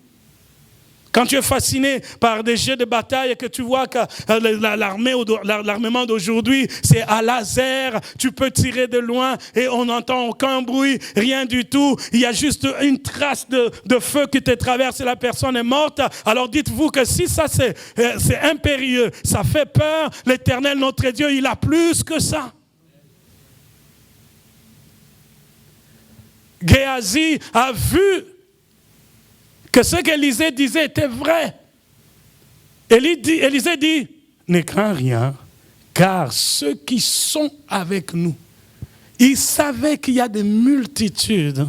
Quand tu es fasciné par des jeux de bataille et que tu vois que l'armement d'aujourd'hui, c'est à laser, tu peux tirer de loin et on n'entend aucun bruit, rien du tout. Il y a juste une trace de feu qui te traverse et la personne est morte. Alors dites-vous que si ça c'est impérieux, ça fait peur, l'Éternel notre Dieu, il a plus que ça. Géasi a vu que ce qu'Élisée disait était vrai. Élisée dit, ne crains rien, car ceux qui sont avec nous, ils savaient qu'il y a des multitudes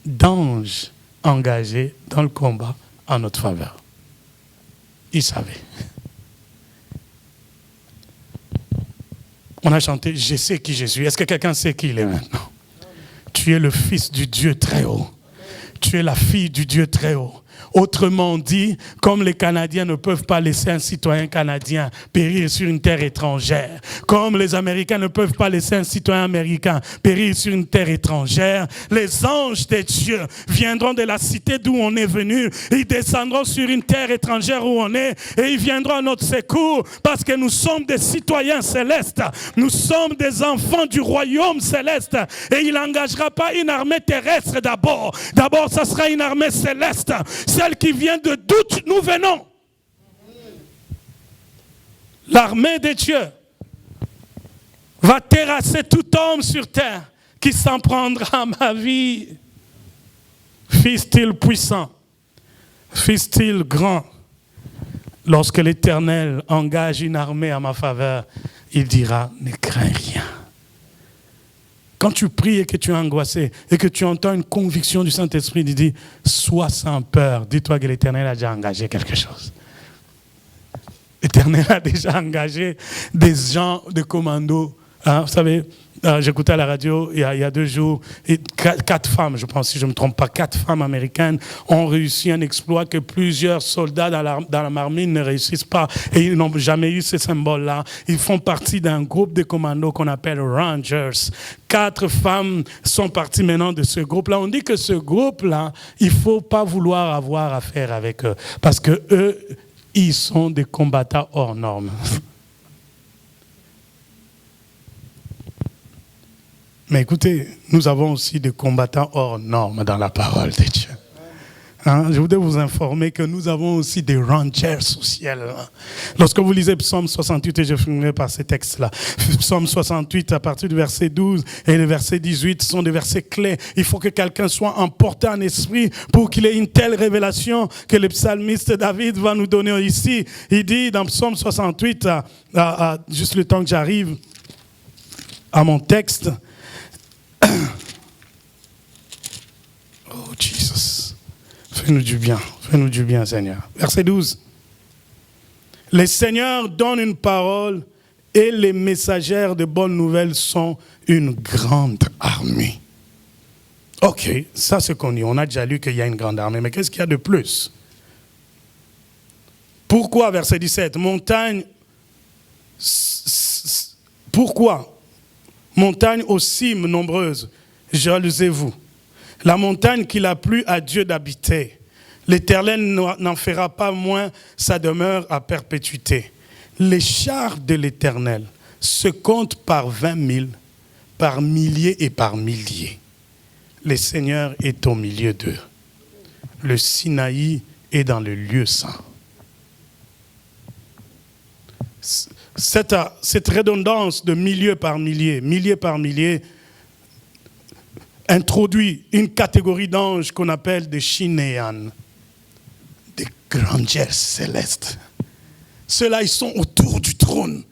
d'anges engagés dans le combat en notre faveur. Ils savaient. On a chanté, je sais qui je suis. Est-ce que quelqu'un sait qui il est maintenant? Tu es le fils du Dieu très haut. Tu es la fille du Dieu très haut. Autrement dit, comme les Canadiens ne peuvent pas laisser un citoyen canadien périr sur une terre étrangère, comme les Américains ne peuvent pas laisser un citoyen américain périr sur une terre étrangère, les anges de Dieu viendront de la cité d'où on est venu, ils descendront sur une terre étrangère où on est et ils viendront à notre secours parce que nous sommes des citoyens célestes, nous sommes des enfants du royaume céleste et il n'engagera pas une armée terrestre d'abord. D'abord, ça sera une armée céleste. Celle qui vient de doute, nous venons. L'armée de Dieu va terrasser tout homme sur terre qui s'en prendra à ma vie. Fils-t-il puissant, fils-t-il grand, lorsque l'Éternel engage une armée à ma faveur, il dira, ne crains rien. Quand tu pries et que tu es angoissé et que tu entends une conviction du Saint-Esprit, il dit, sois sans peur. Dis-toi que l'Éternel a déjà engagé quelque chose. L'Éternel a déjà engagé des gens de commando. Hein, vous savez, j'écoutais à la radio il y a 2 jours, et 4 femmes, je pense, si je ne me trompe pas, 4 femmes américaines ont réussi un exploit que plusieurs soldats dans la marine ne réussissent pas. Et ils n'ont jamais eu ce symbole-là. Ils font partie d'un groupe de commandos qu'on appelle Rangers. 4 femmes sont parties maintenant de ce groupe-là. On dit que ce groupe-là, il ne faut pas vouloir avoir affaire avec eux. Parce que eux, ils sont des combattants hors normes. Mais écoutez, nous avons aussi des combattants hors normes dans la parole de Dieu. Hein? Je voudrais vous informer que nous avons aussi des rangers au ciel. Hein? Lorsque vous lisez Psaume 68, et je finirai par ces textes-là, Psaume 68 à partir du verset 12 et le verset 18 sont des versets clés. Il faut que quelqu'un soit emporté en esprit pour qu'il ait une telle révélation que le psalmiste David va nous donner ici. Il dit dans Psaume 68, juste le temps que j'arrive à mon texte, oh Jesus, fais-nous du bien Seigneur. Verset 12. Le Seigneur donne une parole et les messagères de bonnes nouvelles sont une grande armée. Ok, ça c'est connu, on a déjà lu qu'il y a une grande armée, mais qu'est-ce qu'il y a de plus? Pourquoi, verset 17, pourquoi montagne aux cimes nombreuses, jalousez-vous. La montagne qu'il a plu à Dieu d'habiter. L'Éternel n'en fera pas moins sa demeure à perpétuité. Les chars de l'Éternel se comptent par 20 000, par milliers et par milliers. Le Seigneur est au milieu d'eux. Le Sinaï est dans le lieu saint. Cette redondance de milliers par milliers, introduit une catégorie d'anges qu'on appelle des Shinéans, des grandeurs célestes. Ceux-là, ils sont autour du trône.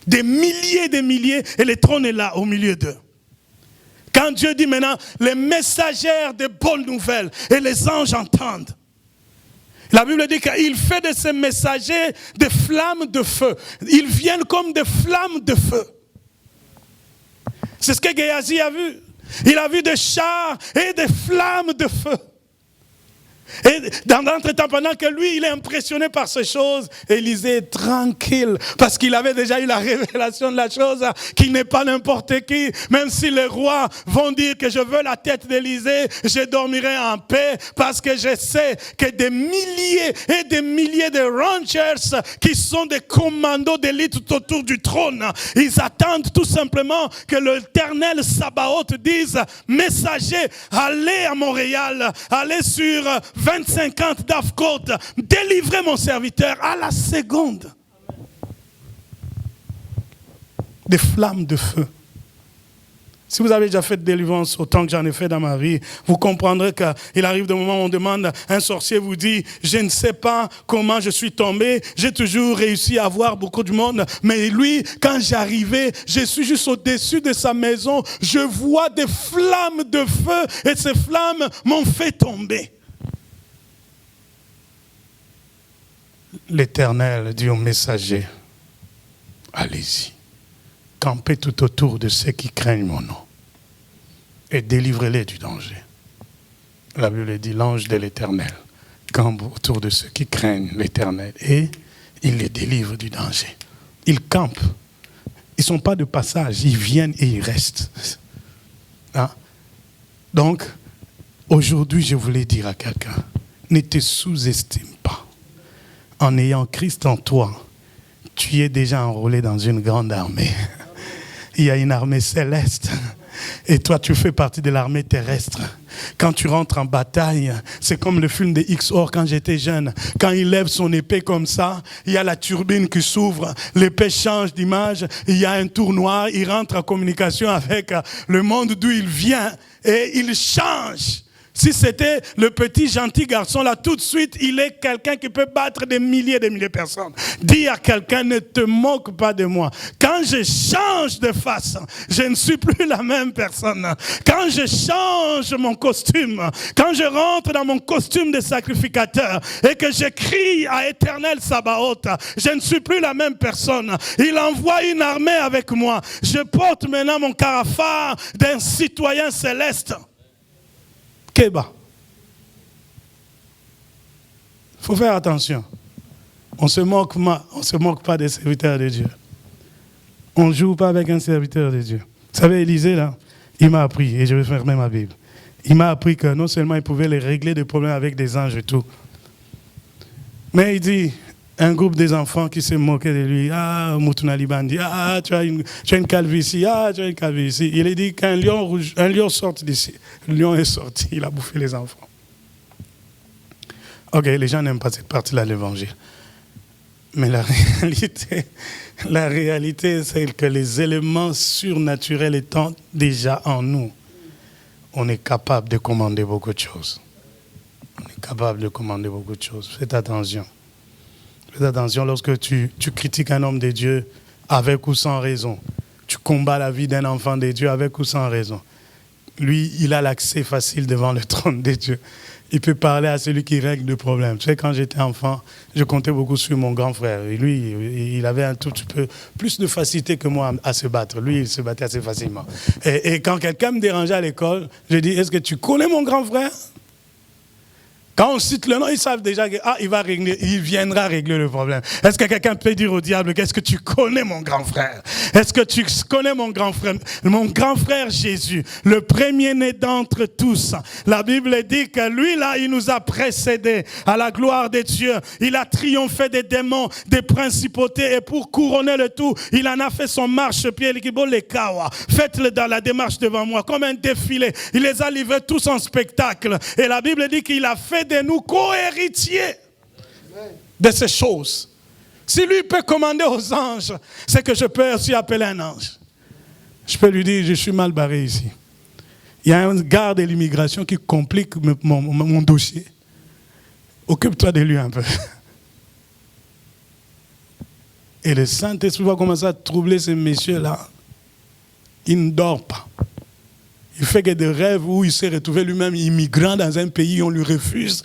Des milliers, et le trône est là, au milieu d'eux. Quand Dieu dit maintenant, les messagères de bonnes nouvelles, et les anges entendent. La Bible dit qu'il fait de ses messagers des flammes de feu. Ils viennent comme des flammes de feu. C'est ce que Géasi a vu. Il a vu des chars et des flammes de feu. Et dans l'entretemps, pendant que lui, il est impressionné par ces choses, Élisée est tranquille, parce qu'il avait déjà eu la révélation de la chose, qu'il n'est pas n'importe qui. Même si les rois vont dire que je veux la tête d'Élisée, je dormirai en paix, parce que je sais que des milliers et des milliers de ranchers, qui sont des commandos d'élite tout autour du trône, ils attendent tout simplement que l'Éternel Sabaoth dise, messager, allez à Montréal, allez sur 20-50 d'Afcot, délivrez mon serviteur à la seconde. Des flammes de feu. Si vous avez déjà fait de délivrance autant que j'en ai fait dans ma vie, vous comprendrez qu'il arrive des moments où on demande, un sorcier vous dit, je ne sais pas comment je suis tombé, j'ai toujours réussi à avoir beaucoup de monde, mais lui, quand j'arrivais, je suis juste au-dessus de sa maison, je vois des flammes de feu et ces flammes m'ont fait tomber. L'Éternel dit au messager, allez-y, campez tout autour de ceux qui craignent mon nom et délivrez-les du danger. La Bible dit, l'ange de l'Éternel campe autour de ceux qui craignent l'Éternel et il les délivre du danger. Ils campent, ils ne sont pas de passage, ils viennent et ils restent. Hein? Donc, aujourd'hui, je voulais dire à quelqu'un, ne te sous-estime pas. En ayant Christ en toi, tu es déjà enrôlé dans une grande armée. Il y a une armée céleste. Et toi, tu fais partie de l'armée terrestre. Quand tu rentres en bataille, c'est comme le film de X-Or quand j'étais jeune. Quand il lève son épée comme ça, il y a la turbine qui s'ouvre, l'épée change d'image, il y a un trou noir, il rentre en communication avec le monde d'où il vient et il change. Si c'était le petit gentil garçon là, tout de suite, il est quelqu'un qui peut battre des milliers de personnes. Dis à quelqu'un, ne te moque pas de moi. Quand je change de face, je ne suis plus la même personne. Quand je change mon costume, quand je rentre dans mon costume de sacrificateur et que je crie à Éternel Sabaoth, je ne suis plus la même personne. Il envoie une armée avec moi. Je porte maintenant mon carafard d'un citoyen céleste. Il faut faire attention. On ne se moque pas des serviteurs de Dieu. On ne joue pas avec un serviteur de Dieu. Vous savez, Élisée, là, il m'a appris, et je vais fermer ma Bible, il m'a appris que non seulement il pouvait les régler des problèmes avec des anges et tout, mais il dit, un groupe des enfants qui se moquaient de lui, ah, Moutounali Bandi, ah, tu as une calvitie, ah, tu as une calvitie. Il a dit qu'un lion sorte d'ici. Le lion est sorti, il a bouffé les enfants. Ok, les gens n'aiment pas cette partie-là de l'évangile. Mais la réalité, c'est que les éléments surnaturels étant déjà en nous, on est capable de commander beaucoup de choses. On est capable de commander beaucoup de choses. Faites attention. Faites attention lorsque tu critiques un homme de Dieu avec ou sans raison. Tu combats la vie d'un enfant de Dieu avec ou sans raison. Lui, il a l'accès facile devant le trône de Dieu. Il peut parler à celui qui règle le problème. Tu sais, quand j'étais enfant, je comptais beaucoup sur mon grand frère. Et lui, il avait un tout petit peu plus de facilité que moi à se battre. Lui, il se battait assez facilement. Et quand quelqu'un me dérangeait à l'école, je dis, est-ce que tu connais mon grand frère ? Quand on cite le nom, ils savent déjà qu'il il viendra régler le problème. Est-ce que quelqu'un peut dire au diable, est-ce que tu connais mon grand frère? Est-ce que tu connais mon grand frère? Mon grand frère Jésus, le premier-né d'entre tous. La Bible dit que lui, là, il nous a précédés à la gloire de Dieu. Il a triomphé des démons, des principautés, et pour couronner le tout, il en a fait son marchepied, les kawa. Faites-le dans la démarche devant moi, comme un défilé. Il les a livrés tous en spectacle. Et la Bible dit qu'il a fait de nous co-héritiers de ces choses. Si lui peut commander aux anges, c'est que je peux aussi appeler un ange. Je peux lui dire, je suis mal barré ici. Il y a un garde de l'immigration qui complique mon dossier. Occupe-toi de lui un peu. Et le Saint-Esprit va commencer à troubler ces messieurs-là. Ils ne dorment pas. il fait que des rêves où il s'est retrouvé lui-même immigrant dans un pays, on lui refuse,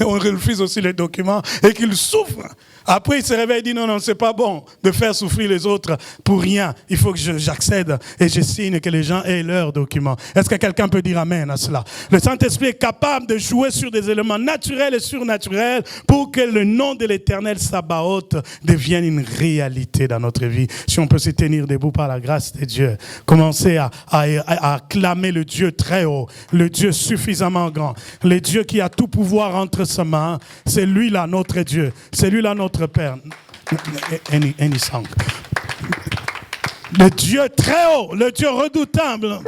on refuse aussi les documents et qu'il souffre. Après, il se réveille et dit non, c'est pas bon de faire souffrir les autres pour rien. Il faut que j'accède et je signe que les gens aient leurs documents. Est-ce que quelqu'un peut dire amen à cela? Le Saint-Esprit est capable de jouer sur des éléments naturels et surnaturels pour que le nom de l'Éternel Sabaoth devienne une réalité dans notre vie. Si on peut se tenir debout par la grâce de Dieu, commencer à acclamer le Dieu très haut, le Dieu suffisamment grand, le Dieu qui a tout pouvoir entre ses mains. C'est lui là notre Dieu, c'est lui là notre Père. Any song. Le Dieu très haut, le Dieu redoutable.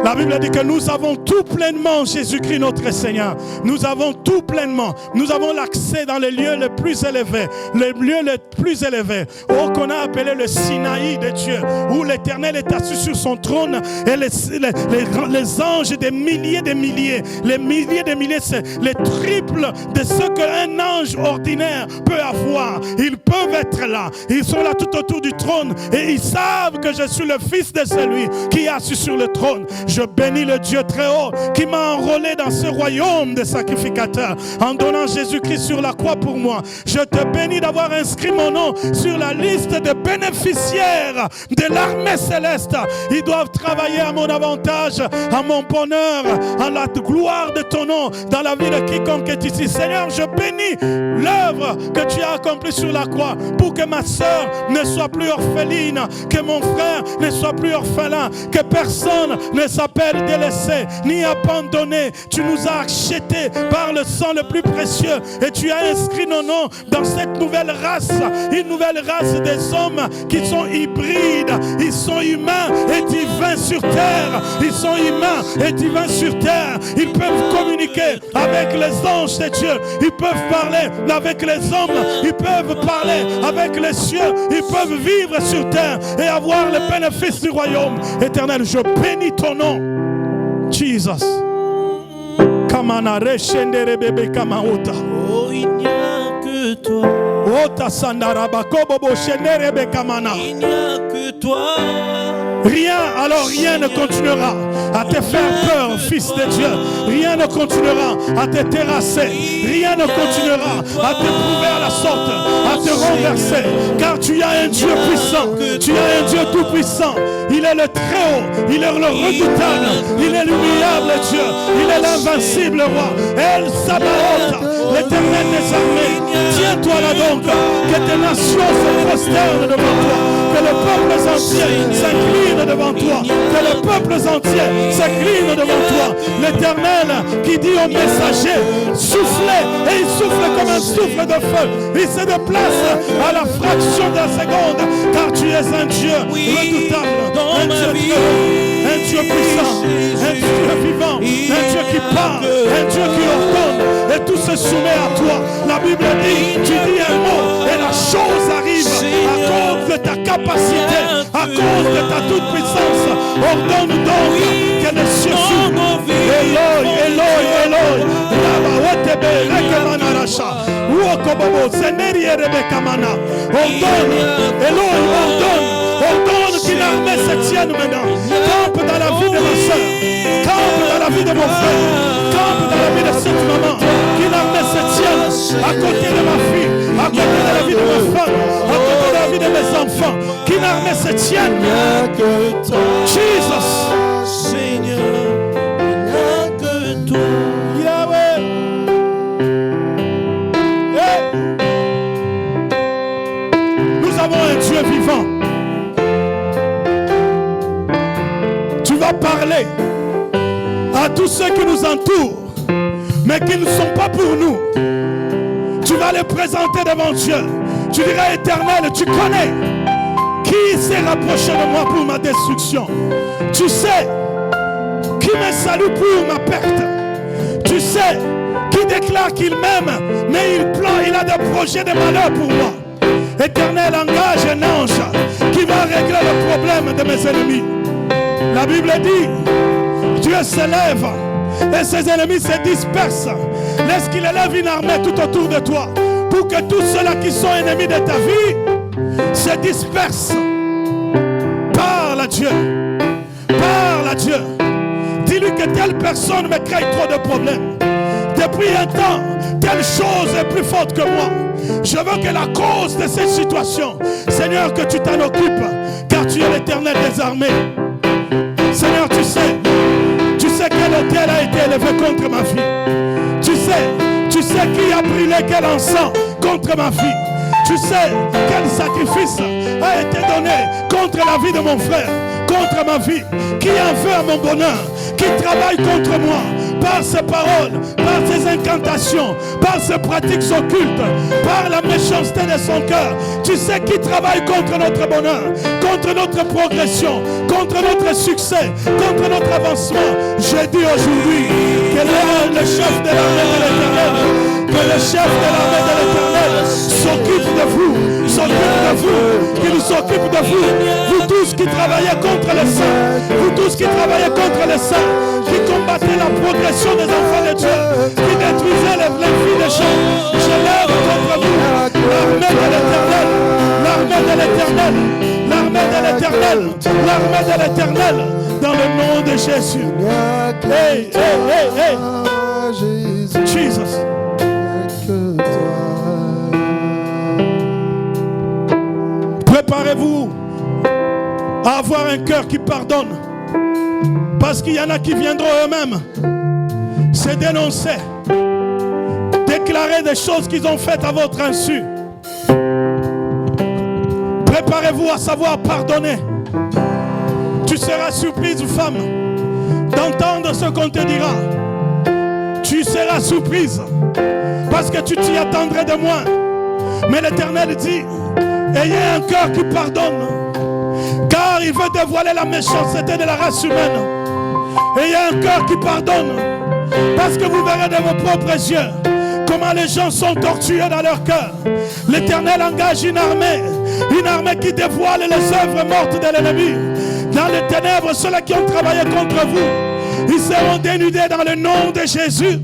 La Bible dit que nous avons tout pleinement, Jésus-Christ notre Seigneur. Nous avons tout pleinement. Nous avons l'accès dans les lieux les plus élevés. Les lieux les plus élevés. Qu'on a appelé le Sinaï de Dieu. Où l'Éternel est assis sur son trône. Et les anges des milliers. Les milliers des milliers, c'est les triples de ce qu'un ange ordinaire peut avoir. Ils peuvent être là. Ils sont là tout autour du trône. Et ils savent que je suis le fils de celui qui est assis sur le trône. Je bénis le Dieu très haut qui m'a enrôlé dans ce royaume de sacrificateurs en donnant Jésus-Christ sur la croix pour moi. Je te bénis d'avoir inscrit mon nom sur la liste des bénéficiaires de l'armée céleste. Ils doivent travailler à mon avantage, à mon bonheur, à la gloire de ton nom dans la vie de quiconque est ici. Seigneur, je bénis l'œuvre que tu as accomplie sur la croix pour que ma soeur ne soit plus orpheline, que mon frère ne soit plus orphelin, que personne ne s'appelle délaissé ni abandonné. Tu nous as achetés par le sang le plus précieux et tu as inscrit nos noms dans cette nouvelle race, une nouvelle race des hommes qui sont hybrides. Ils sont humains et divins sur terre. Ils sont humains et divins sur terre. Ils peuvent communiquer avec les anges de Dieu. Ils peuvent parler avec les hommes. Ils peuvent parler avec les cieux. Ils peuvent vivre sur terre et avoir les bénéfices du royaume éternel. Je bénis ton nom, Jesus. Kamanare shendere bebe kamaota. Oh, il n'y a que toi. Ota sandaraba kobobo shendere be kamana. Il n'y a que toi. Rien, alors rien ne continuera à te faire peur, fils de Dieu. Rien ne continuera à te terrasser. Rien ne continuera à te prouver à la sorte, à te renverser. Car tu as un Dieu puissant. Tu as un Dieu tout puissant. Il est le très haut. Il est le redoutable. Il est l'humiliable Dieu. Il est l'invincible roi. El Sabaoth, l'Éternel des armées. Tiens-toi là donc. Que tes nations se prosternent devant toi. Que les peuples entiers s'inclinent devant toi. Que les peuples entiers s'inclinent devant toi. L'Éternel qui dit au messager, soufflez, et il souffle comme un souffle de feu. Il se déplace à la fraction d'un seconde, car tu es un Dieu redoutable, un Dieu un Dieu puissant, un Dieu vivant, un Dieu qui parle, un Dieu qui ordonne, et tout se soumet à toi. La Bible dit, tu dis un mot et la chose arrive à cause de ta capacité, à cause de ta toute puissance. Ordonne donc que les cieux s'ouvrent. Eloi, Eloi, Eloi, Lava Wetebe, Rekemanarasha, Uokobobo, Zeneri et Rebekamana. Ordonne, Eloi, ordonne que l'armée se tienne maintenant. Campe dans la vie de ma soeur, campe dans la vie de mon frère, campe dans la vie de cette maman. Que l'armée se tienne à côté de ma fille, à côté de la vie de ma femme, à côté de la vie de mes enfants. Que l'armée se tienne. Jesus, Seigneur, il n'y a que toi. Yahweh. Hey. Nous avons un Dieu vivant. Tu vas parler à tous ceux qui nous entourent, mais qui ne sont pas pour nous. Tu vas les présenter devant Dieu. Tu diras, Éternel, tu connais qui s'est rapproché de moi pour ma destruction. Tu sais qui me salue pour ma perte. Tu sais qui déclare qu'il m'aime, mais il a des projets de malheur pour moi. Éternel, engage un ange qui va régler le problème de mes ennemis. La Bible dit, Dieu se lève et ses ennemis se dispersent. Laisse qu'il élève une armée tout autour de toi pour que tous ceux-là qui sont ennemis de ta vie se dispersent. Parle à Dieu. Parle à Dieu. Dis-lui que telle personne me crée trop de problèmes. Depuis un temps, telle chose est plus forte que moi. Je veux que la cause de cette situation, Seigneur, que tu t'en occupes, car tu es l'Éternel des armées. Seigneur, tu sais quel autel a été élevé contre ma fille. Tu sais qui a brûlé quel encens contre ma fille. Tu sais quel sacrifice a été donné contre la vie de mon frère, contre ma vie, qui en veut à mon bonheur, qui travaille contre moi, par ses paroles, par ses incantations, par ses pratiques occultes, par la méchanceté de son cœur. Tu sais qui travaille contre notre bonheur, contre notre progression, contre notre succès, contre notre avancement. Je dis aujourd'hui que le chef de l'armée de l'Éternel, que le chef de l'armée de l'Éternel s'occupe de vous, qu'il s'occupe de vous, vous tous qui travaillez contre les saints, vous tous qui travaillez contre les saints, qui combattez la progression des enfants de Dieu, qui détruisez les vies des gens. Je lève contre vous l'armée de l'Éternel, l'armée de l'Éternel, l'armée de l'Éternel, l'armée de l'Éternel, dans le nom de Jésus. Hey, hey, hey, hey. Jesus. Préparez-vous à avoir un cœur qui pardonne. Parce qu'il y en a qui viendront eux-mêmes se dénoncer, déclarer des choses qu'ils ont faites à votre insu. Préparez-vous à savoir pardonner. Tu seras surprise, femme, d'entendre ce qu'on te dira. Tu seras surprise parce que tu t'y attendrais de moi. Mais l'Éternel dit, ayez un cœur qui pardonne, car il veut dévoiler la méchanceté de la race humaine. Ayez un cœur qui pardonne, parce que vous verrez de vos propres yeux comment les gens sont torturés dans leur cœur. L'Éternel engage une armée qui dévoile les œuvres mortes de l'ennemi. Dans les ténèbres, ceux-là qui ont travaillé contre vous, ils seront dénudés dans le nom de Jésus.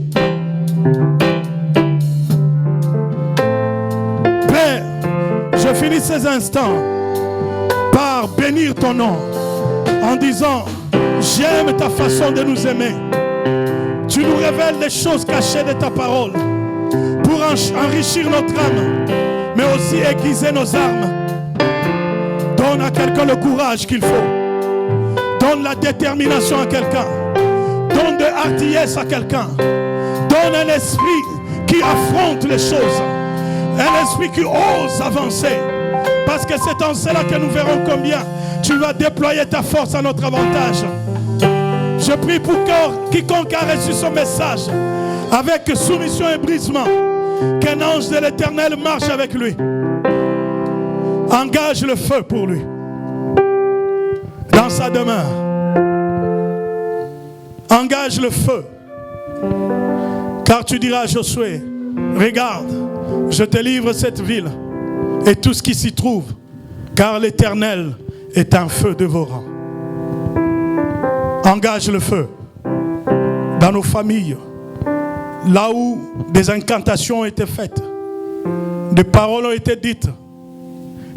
Père, je finis ces instants par bénir ton nom en disant, j'aime ta façon de nous aimer. Tu nous révèles les choses cachées de ta parole pour enrichir notre âme, mais aussi aiguiser nos armes. Donne à quelqu'un le courage qu'il faut. Donne la détermination à quelqu'un. Donne de hardiesse à quelqu'un. Donne un esprit qui affronte les choses. Un esprit qui ose avancer. Parce que c'est en cela que nous verrons combien tu vas déployer ta force à notre avantage. Je prie pour quiconque a reçu ce message avec soumission et brisement, qu'un ange de l'Éternel marche avec lui. Engage le feu pour lui dans sa demeure. Engage le feu, car tu diras à Josué, regarde, je te livre cette ville et tout ce qui s'y trouve, car l'Éternel est un feu dévorant. Engage le feu dans nos familles, là où des incantations ont été faites, des paroles ont été dites,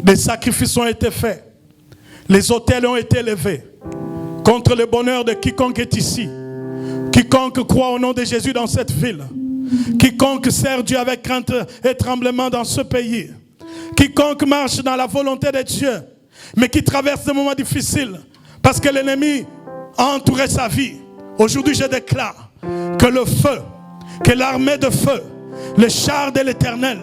des sacrifices ont été faits, les autels ont été levés contre le bonheur de quiconque est ici, quiconque croit au nom de Jésus dans cette ville, quiconque sert Dieu avec crainte et tremblement dans ce pays, quiconque marche dans la volonté de Dieu, mais qui traverse des moments difficiles parce que l'ennemi a entouré sa vie. Aujourd'hui, je déclare que le feu, que l'armée de feu, le char de l'Éternel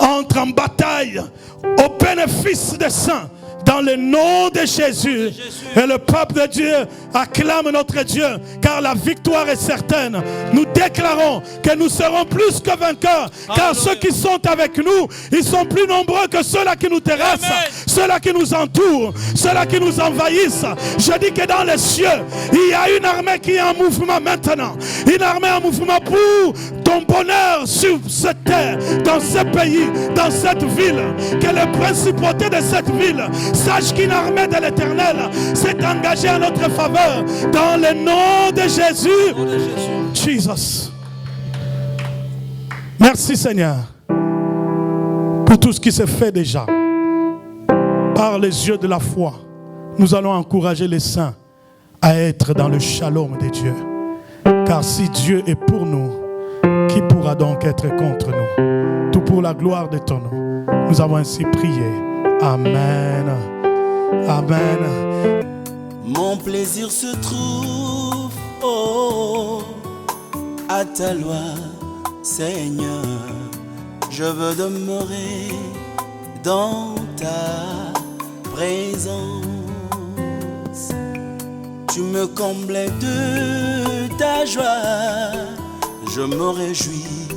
entre en bataille au bénéfice des saints dans le nom de Jésus. Et le peuple de Dieu acclame notre Dieu, car la victoire est certaine. Nous déclarons que nous serons plus que vainqueurs, car ceux qui sont avec nous, ils sont plus nombreux que ceux-là qui nous terrassent, ceux-là qui nous entourent, ceux-là qui nous envahissent. Je dis que dans les cieux, il y a une armée qui est en mouvement maintenant, une armée en mouvement pour ton bonheur sur cette terre, dans ce pays, dans cette ville. Que les principautés de cette ville sachent qu'une armée de l'Éternel s'est engagée en notre faveur dans le nom de Jésus. Jesus. Merci Seigneur pour tout ce qui s'est fait déjà. Par les yeux de la foi, nous allons encourager les saints à être dans le shalom de Dieu. Car si Dieu est pour nous, qui pourra donc être contre nous? Tout pour la gloire de ton nom. Nous avons ainsi prié. Amen. Amen. Mon plaisir se trouve, oh, à ta loi, Seigneur. Je veux demeurer dans ta présence. Tu me comblais de ta joie. Je me réjouis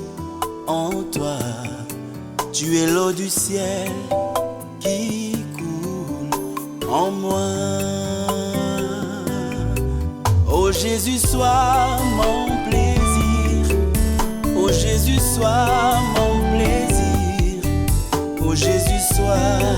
en toi. Tu es l'eau du ciel qui coule en moi. Oh Jésus, sois mon plaisir. Oh Jésus, sois mon plaisir. Oh Jésus, sois